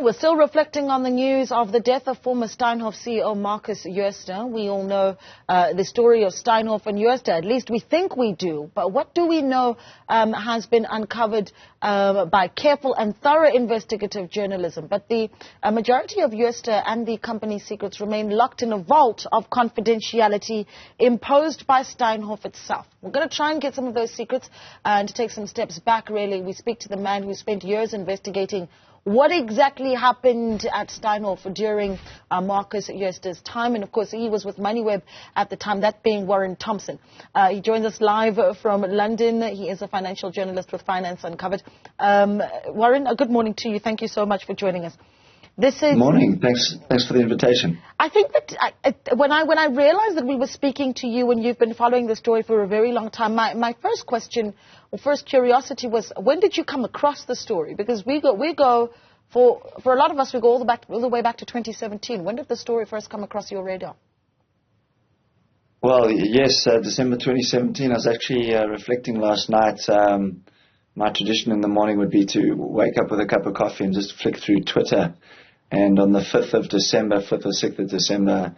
we're still reflecting on the news of the death of former Steinhoff CEO Markus Jooste. We all know the story of Steinhoff and Jooste, at least we think we do. But what do we know has been uncovered by careful and thorough investigative journalism? But the majority of Jooste and the company's secrets remain locked in a vault of confidentiality imposed by Steinhoff itself. We're going to try and get some of those secrets and to take some steps back, really. We speak to the man who spent years investigating what exactly happened at Steinhoff during Markus Jooste's time. And, of course, he was with Moneyweb at the time, that being Warren Thompson. He joins us live from London. He is a financial journalist with Finance Uncovered. Warren, good morning to you. Thank you so much for joining us. Morning. Thanks for the invitation. I think that when I realized that we were speaking to you and you've been following the story for a very long time, my first question or first curiosity was, when did you come across the story? Because we go for a lot of us, we go all the way back to 2017. When did the story first come across your radar? Well, yes, December 2017. I was actually reflecting last night. My tradition in the morning would be to wake up with a cup of coffee and just flick through Twitter. And on the 5th or 6th of December,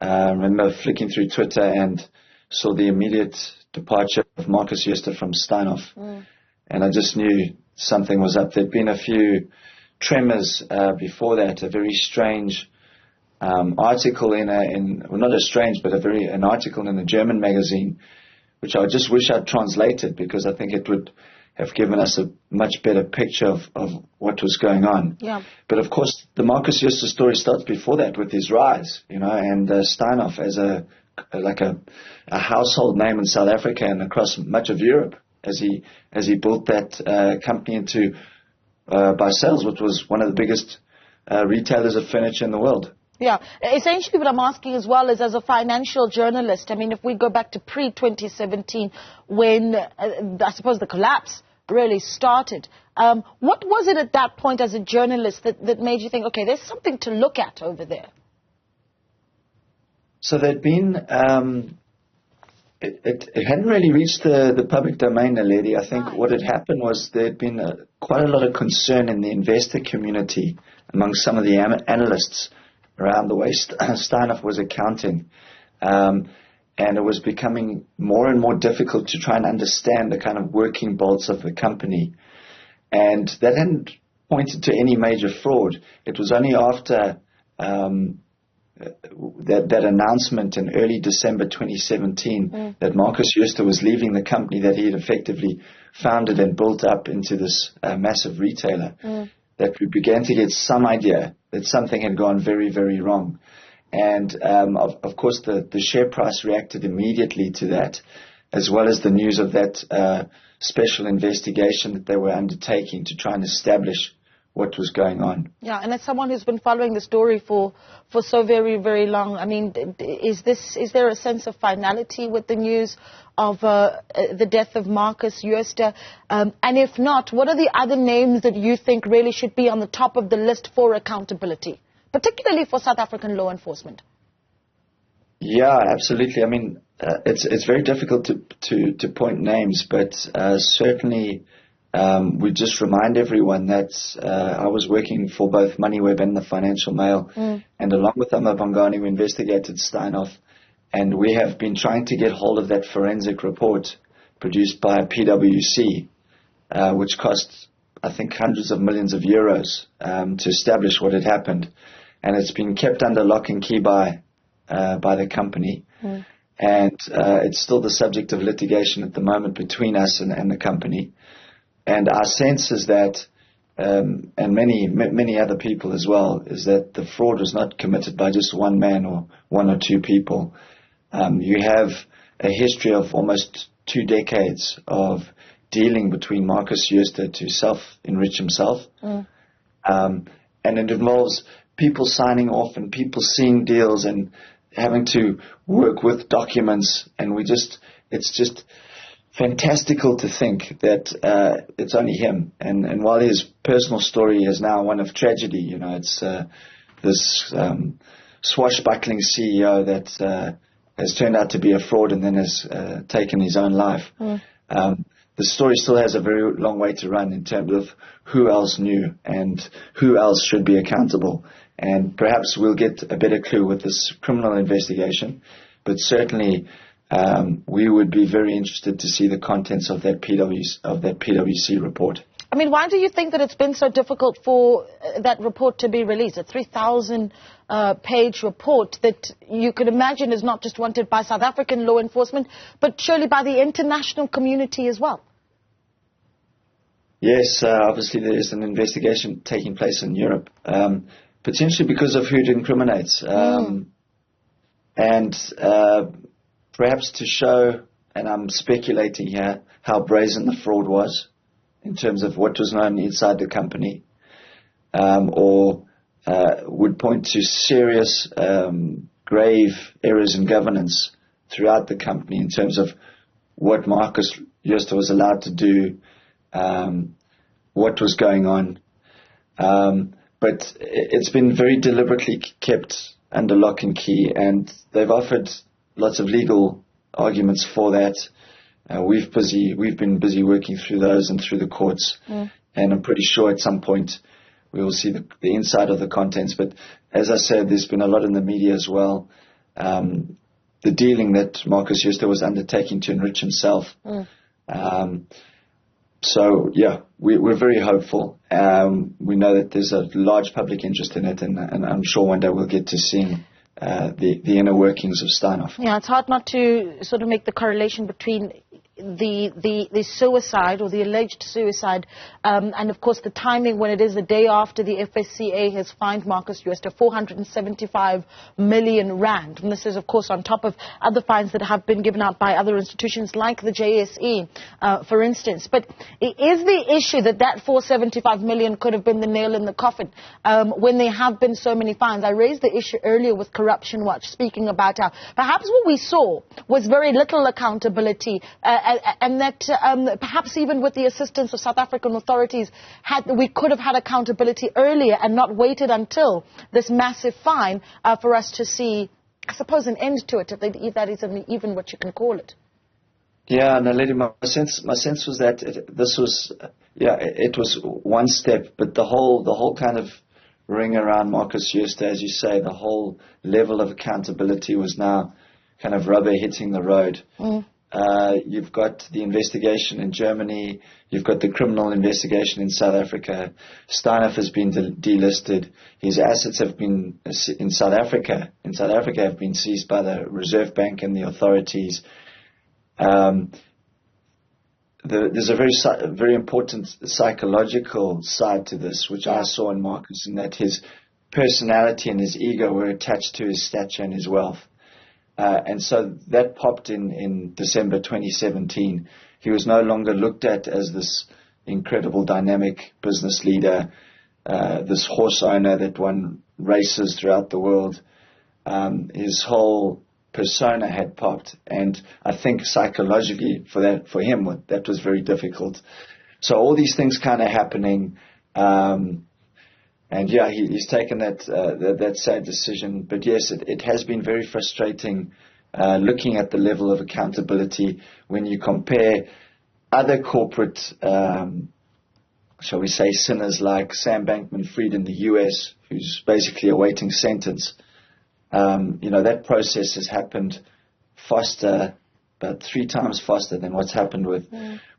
I remember flicking through Twitter and saw the immediate departure of Markus Jooste from Steinhoff. And I just knew something was up. There'd been a few tremors before that, a very strange article not as strange, but an article in a German magazine, which I just wish I'd translated, because I think it would have given us a much better picture of what was going on. Yeah. But of course, the Markus Jooste story starts before that with his rise, and Steinhoff as a household name in South Africa and across much of Europe as he built that company into by sales, which was one of the biggest retailers of furniture in the world. Yeah, essentially what I'm asking as well is, as a financial journalist, I mean, if we go back to pre-2017, when I suppose the collapse really started, what was it at that point as a journalist that made you think, okay, there's something to look at over there? So there'd been, it hadn't really reached the public domain, Naledi. I think what had happened was there'd been quite a lot of concern in the investor community among some of the analysts around the way Steinhoff was accounting. And it was becoming more and more difficult to try and understand the kind of working bolts of the company. And that hadn't pointed to any major fraud. It was only after that announcement in early December 2017 that Markus Jooste was leaving the company that he had effectively founded and built up into this massive retailer, that we began to get some idea that something had gone very, very wrong. And, of course, the share price reacted immediately to that, as well as the news of that special investigation that they were undertaking to try and establish what was going on. Yeah, and as someone who's been following the story for so very, very long, I mean, is there a sense of finality with the news of the death of Markus Jooste? And if not, what are the other names that you think really should be on the top of the list for accountability, particularly for South African law enforcement? Yeah, absolutely. I mean, it's very difficult to point names, but certainly we just remind everyone that I was working for both Moneyweb and the Financial Mail, and along with Amar Bongani, we investigated Steinhoff, and we have been trying to get hold of that forensic report produced by PwC, which cost, I think, hundreds of millions of euros to establish what had happened, and it's been kept under lock and key by the company, and it's still the subject of litigation at the moment between us and the company. And our sense is that, and many other people as well, is that the fraud was not committed by just one man or one or two people. You have a history of almost 2 decades of dealing between Markus Jooste to self-enrich himself. And it involves people signing off and people seeing deals and having to work with documents. And it's just fantastical to think that it's only him. And while his personal story is now one of tragedy, it's this swashbuckling CEO that has turned out to be a fraud and then has taken his own life. The the story still has a very long way to run in terms of who else knew and who else should be accountable. And perhaps we'll get a better clue with this criminal investigation. But certainly, we would be very interested to see the contents of that PwC report. I mean, why do you think that it's been so difficult for that report to be released? A 3,000-page report that you could imagine is not just wanted by South African law enforcement, but surely by the international community as well. Yes, obviously there is an investigation taking place in Europe, potentially because of who it incriminates. And perhaps to show, and I'm speculating here, how brazen the fraud was in terms of what was known inside the company, or would point to serious, grave errors in governance throughout the company in terms of what Markus Jooste was allowed to do, what was going on. But it's been very deliberately kept under lock and key, and they've offered lots of legal arguments for that. We've been busy working through those and through the courts, and I'm pretty sure at some point we will see the inside of the contents. But as I said, there's been a lot in the media as well. The dealing that Markus Jooste was undertaking to enrich himself. So, yeah, we're very hopeful. We know that there's a large public interest in it, and I'm sure one day we'll get to seeing the inner workings of Steinhoff. Yeah, it's hard not to sort of make the correlation between the suicide or the alleged suicide and of course the timing when it is the day after the FSCA has fined Markus Jooste 475 million rand, and this is of course on top of other fines that have been given out by other institutions like the JSE for instance. But is the issue that 475 million could have been the nail in the coffin when there have been so many fines? I raised the issue earlier with Corruption Watch, speaking about how perhaps what we saw was very little accountability, and that perhaps even with the assistance of South African authorities, we could have had accountability earlier and not waited until this massive fine for us to see, I suppose, an end to it, if that is even what you can call it. Yeah, no, lady, my sense was that it was one step, but the whole kind of ring around Markus Jooste, as you say, the whole level of accountability was now kind of rubber hitting the road. You've got the investigation in Germany. You've got the criminal investigation in South Africa. Steinhoff has been delisted. His assets have been in South Africa have been seized by the Reserve Bank and the authorities. There's a very important psychological side to this, which I saw in Markus, in that his personality and his ego were attached to his stature and his wealth. And so that popped in December 2017. He was no longer looked at as this incredible dynamic business leader, this horse owner that won races throughout the world. His whole persona had popped, and I think psychologically for him that was very difficult. So all these things kind of happening, and yeah, he's taken that sad decision. But yes, it has been very frustrating looking at the level of accountability when you compare other corporate, shall we say, sinners like Sam Bankman-Fried in the US, who's basically awaiting sentence. That process has happened faster, about 3 times faster than what's happened with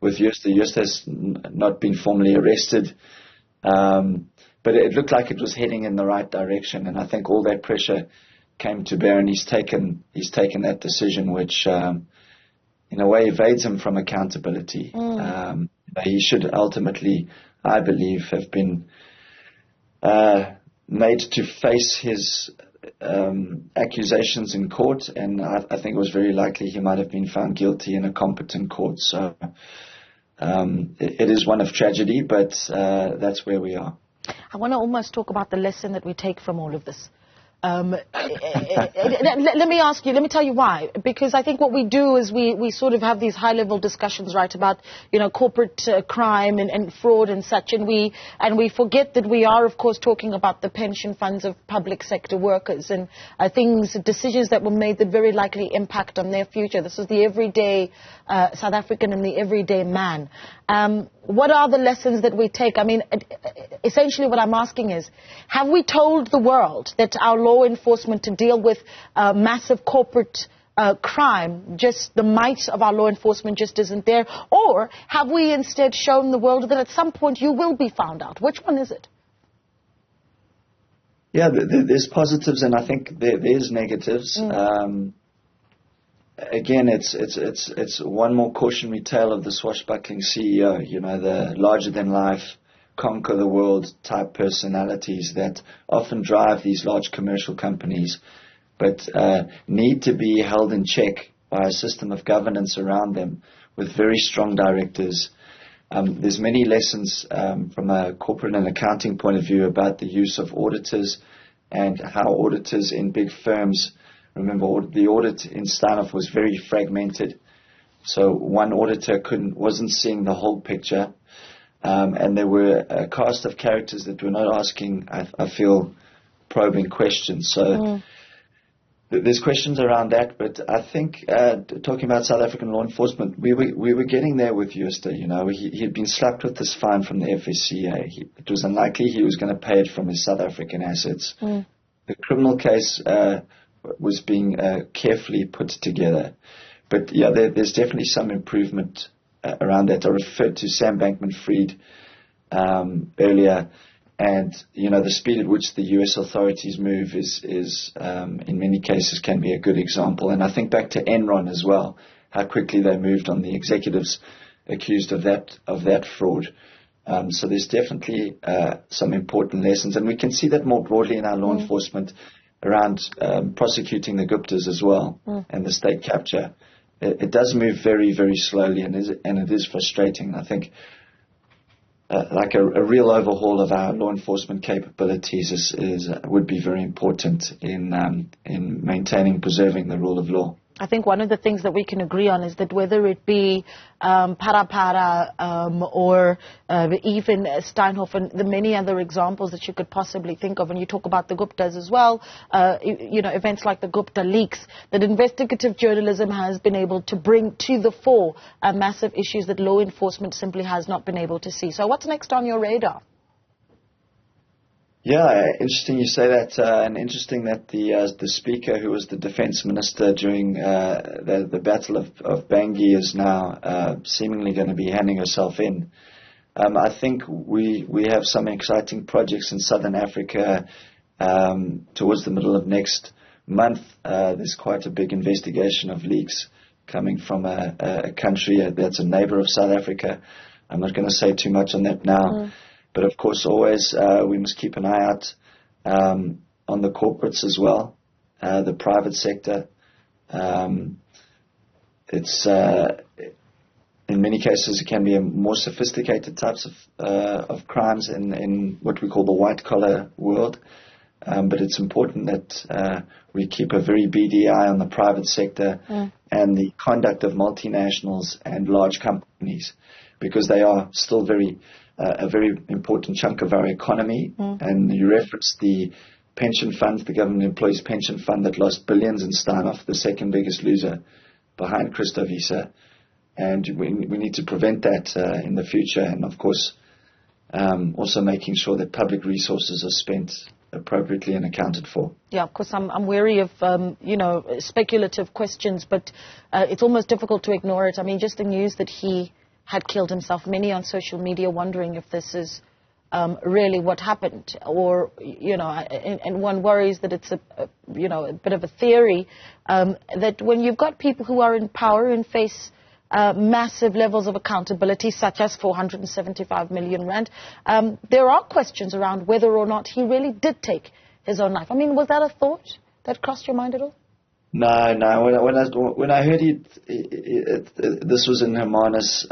Jooste. Jooste has not been formally arrested, but it looked like it was heading in the right direction, and I think all that pressure came to bear, and he's taken that decision, which in a way evades him from accountability. He should ultimately, I believe, have been made to face his accusations in court, and I think it was very likely he might have been found guilty in a competent court. So it is one of tragedy, but that's where we are. I want to almost talk about the lesson that we take from all of this. Let me ask you, let me tell you why. Because I think what we do is we sort of have these high-level discussions, right, about, corporate crime and fraud and such, and we forget that we are, of course, talking about the pension funds of public sector workers and decisions that were made that very likely impact on their future. This is the everyday South African and the everyday man. What are the lessons that we take? I mean, essentially what I'm asking is, have we told the world that our law enforcement to deal with massive corporate crime, just the might of our law enforcement just isn't there? Or have we instead shown the world that at some point you will be found out? Which one is it? Yeah, there's positives and I think there's negatives. Again, it's one more cautionary tale of the swashbuckling CEO, the larger-than-life, conquer-the-world type personalities that often drive these large commercial companies, but need to be held in check by a system of governance around them with very strong directors. There's many lessons from a corporate and accounting point of view about the use of auditors and how auditors in big firms. Remember, the audit in Steinhoff was very fragmented, so one auditor wasn't seeing the whole picture, and there were a cast of characters that were not asking, I feel, probing questions. So there's questions around that, but I think talking about South African law enforcement, we were getting there with Jooste. He had been slapped with this fine from the FSCA. It was unlikely he was going to pay it from his South African assets. The criminal case was being carefully put together. But yeah, there's definitely some improvement around that. I referred to Sam Bankman-Fried earlier, and the speed at which the U.S. authorities move is in many cases can be a good example. And I think back to Enron as well, how quickly they moved on the executives accused of that fraud. So there's definitely some important lessons, and we can see that more broadly in our law enforcement around prosecuting the Guptas as well and the state capture. It does move very, very slowly, and it is frustrating. I think like a real overhaul of our law enforcement capabilities would be very important in maintaining, preserving the rule of law. I think one of the things that we can agree on is that whether it be Para or even Steinhoff and the many other examples that you could possibly think of, and you talk about the Guptas as well, events like the Gupta leaks, that investigative journalism has been able to bring to the fore massive issues that law enforcement simply has not been able to see. So what's next on your radar? Yeah, interesting you say that, and interesting that the speaker who was the defense minister during the Battle of Bangui is now seemingly going to be handing herself in. I think we have some exciting projects in Southern Africa towards the middle of next month. There's quite a big investigation of leaks coming from a country that's a neighbor of South Africa. I'm not going to say too much on that now. But of course, always we must keep an eye out on the corporates as well, the private sector. It's in many cases it can be a more sophisticated types of crimes in what we call the white collar world. But it's important that we keep a very beady eye on the private sector and the conduct of multinationals and large companies, because they are still a very important chunk of our economy. And you referenced the pension funds, the government employees pension fund that lost billions in Steinhoff, the second biggest loser behind Christo Visa. And we need to prevent that in the future. And of course, also making sure that public resources are spent appropriately and accounted for. Yeah, of course, I'm wary of, speculative questions, but it's almost difficult to ignore it. I mean, just the news that he had killed himself, many on social media wondering if this is really what happened, or, and one worries that it's a bit of a theory, that when you've got people who are in power and face massive levels of accountability, such as 475 million rand, there are questions around whether or not he really did take his own life. I mean, was that a thought that crossed your mind at all? No. When I heard this was in Hermanus,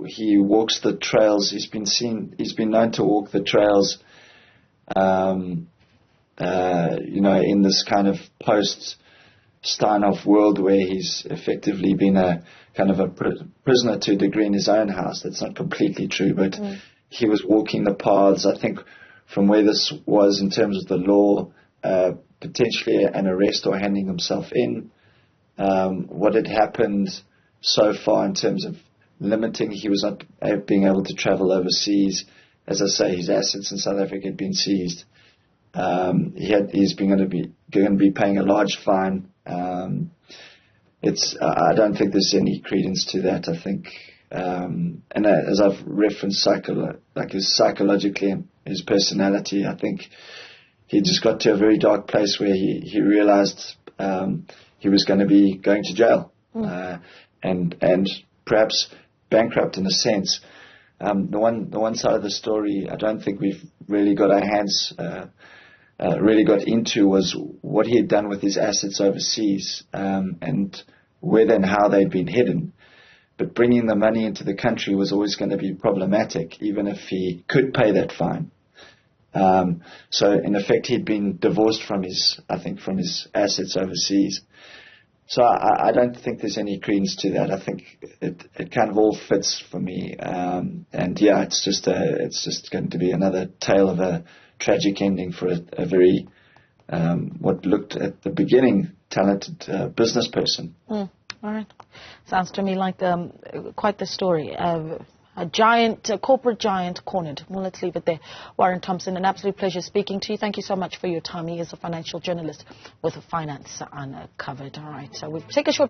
he walks the trails. He's been known to walk the trails in this kind of post-Steinhoff world where he's effectively been a kind of a prisoner to a degree in his own house. That's not completely true, but he was walking the paths, I think, from where this was in terms of the law, potentially an arrest or handing himself in. What had happened so far in terms of limiting, he was not being able to travel overseas. As I say, his assets in South Africa had been seized. He's going to be paying a large fine. I don't think there's any credence to that. I think, and as I've referenced, psychologically and his personality, I think he just got to a very dark place where he realized he was going to be going to jail and perhaps bankrupt in a sense. The one side of the story I don't think we've really got our hands really got into was what he had done with his assets overseas, and whether and how they'd been hidden. But bringing the money into the country was always going to be problematic, even if he could pay that fine. So in effect, he'd been divorced from his assets overseas. So I don't think there's any credence to that. I think it kind of all fits for me. And yeah, it's just going to be another tale of a tragic ending for a very, what looked at the beginning, talented business person. All right. Sounds to me like quite the story. A corporate giant cornered. Well, let's leave it there. Warren Thompson, an absolute pleasure speaking to you. Thank you so much for your time. He is a financial journalist with Finance Uncovered. All right. So we'll take a short